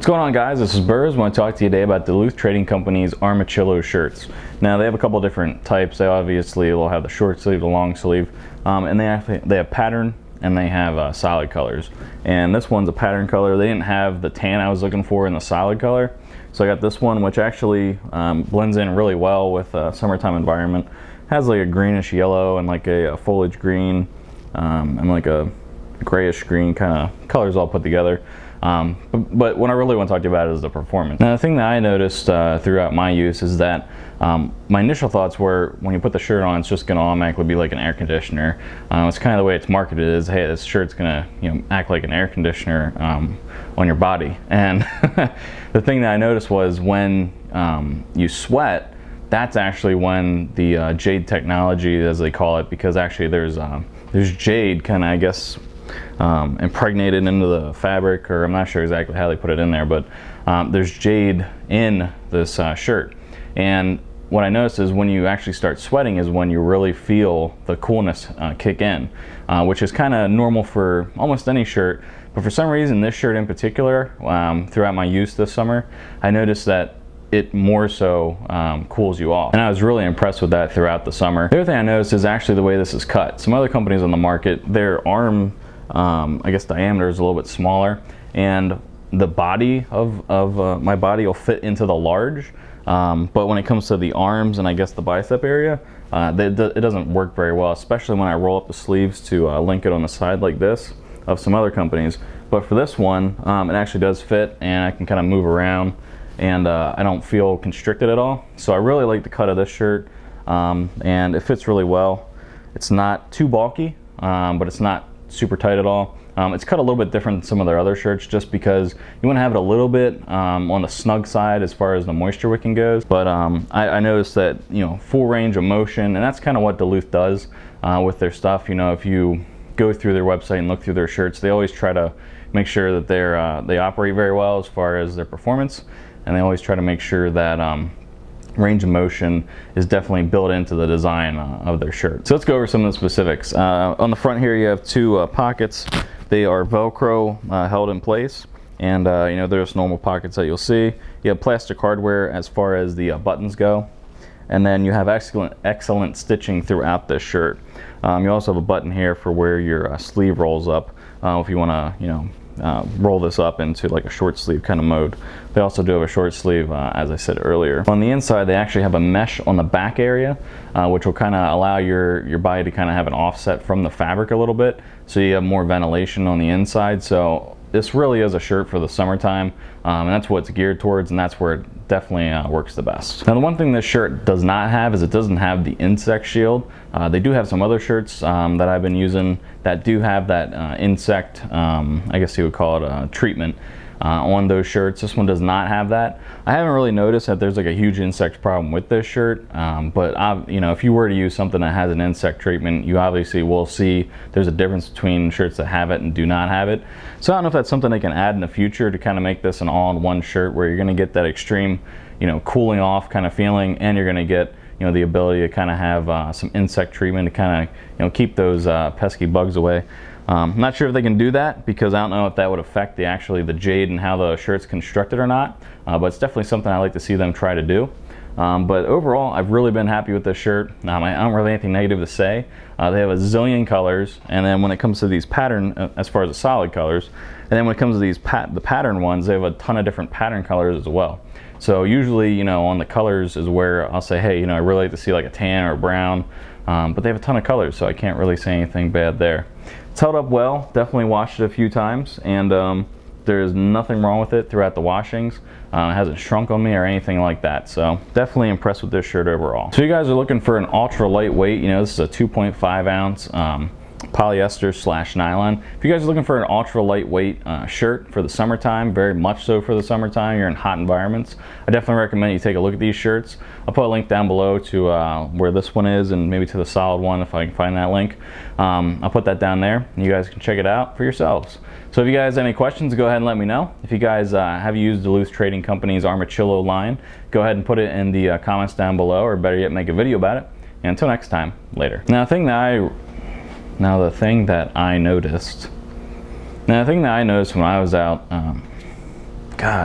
What's going on, guys? This is Burrs. I want to talk to you today about Duluth Trading Company's Armachillo shirts. Now, they have a couple different types. They obviously will have the short sleeve, the long sleeve, and they have pattern and they have solid colors. And this one's a pattern color. They didn't have the tan I was looking for in the solid color, so I got this one, which actually blends in really well with a summertime environment. Has like a greenish yellow and like a foliage green and like a grayish green kind of colors all put together. But what I really want to talk to you about is the performance. Now, the thing that I noticed throughout my use is that my initial thoughts were, when you put the shirt on, it's just going to automatically be like an air conditioner. It's kind of the way it's marketed is, hey, this shirt's going to act like an air conditioner on your body. And the thing that I noticed was when you sweat, that's actually when the jade technology, as they call it, because actually there's jade kind of, I guess, impregnated into the fabric, or I'm not sure exactly how they put it in there, but there's jade in this shirt. And what I noticed is when you actually start sweating is when you really feel the coolness kick in, which is kind of normal for almost any shirt. But for some reason, this shirt in particular, throughout my use this summer, I noticed that it more so cools you off. And I was really impressed with that throughout the summer. The other thing I noticed is actually the way this is cut. Some other companies on the market, their arm, I guess, diameter is a little bit smaller, and the body of my body will fit into the large. But when it comes to the arms and I guess the bicep area, it doesn't work very well, especially when I roll up the sleeves to link it on the side like this of some other companies. But for this one, it actually does fit, and I can kind of move around, and I don't feel constricted at all. So I really like the cut of this shirt, and it fits really well. It's not too bulky, but it's not super tight at all. It's cut a little bit different than some of their other shirts, just because you want to have it a little bit on the snug side as far as the moisture wicking goes. But I noticed that, full range of motion, and that's kind of what Duluth does with their stuff. If you go through their website and look through their shirts, they always try to make sure that they operate very well as far as their performance, and they always try to make sure that range of motion is definitely built into the design of their shirt. So let's go over some of the specifics. On the front here, you have two pockets. They are Velcro held in place, and there's normal pockets that you'll see. You have plastic hardware as far as the buttons go, and then you have excellent stitching throughout this shirt. You also have a button here for where your sleeve rolls up if you want to roll this up into like a short sleeve kind of mode. They also do have a short sleeve, as I said earlier. On the inside, they actually have a mesh on the back area, which will kind of allow your body to kind of have an offset from the fabric a little bit, so you have more ventilation on the inside. So this really is a shirt for the summertime, and that's what it's geared towards, and that's where it definitely works the best. Now, the one thing this shirt does not have is it doesn't have the insect shield. They do have some other shirts that I've been using that do have that insect, I guess you would call it, treatment on those shirts. This one does not have that. I haven't really noticed that there's like a huge insect problem with this shirt, but if you were to use something that has an insect treatment, you obviously will see there's a difference between shirts that have it and do not have it. So I don't know if that's something they can add in the future to kind of make this an all-in-one shirt where you're going to get that extreme, cooling off kind of feeling, and you're going to get the ability to kind of have some insect treatment to kind of keep those pesky bugs away. I'm not sure if they can do that, because I don't know if that would affect the jade and how the shirt's constructed or not, but it's definitely something I like to see them try to do. But overall, I've really been happy with this shirt. I don't really have anything negative to say. They have a zillion colors, and then when it comes to these pattern, as far as the solid colors, and then when it comes to these the pattern ones, they have a ton of different pattern colors as well. So usually, on the colors is where I'll say, hey, I really like to see like a tan or a brown, but they have a ton of colors, so I can't really say anything bad there. It's held up well. Definitely washed it a few times, and there's nothing wrong with it throughout the washings. It hasn't shrunk on me or anything like that, so definitely impressed with this shirt overall. So you guys are looking for an ultra lightweight, this is a 2.5 ounce polyester / nylon. If you guys are looking for an ultra lightweight shirt for the summertime, very much so for the summertime, you're in hot environments, I definitely recommend you take a look at these shirts. I'll put a link down below to where this one is, and maybe to the solid one if I can find that link. I'll put that down there, and you guys can check it out for yourselves. So if you guys have any questions, go ahead and let me know. If you guys have used Duluth Trading Company's Armachillo line, go ahead and put it in the comments down below, or better yet, make a video about it. And until next time, later. Now the thing that I noticed when I was out, God,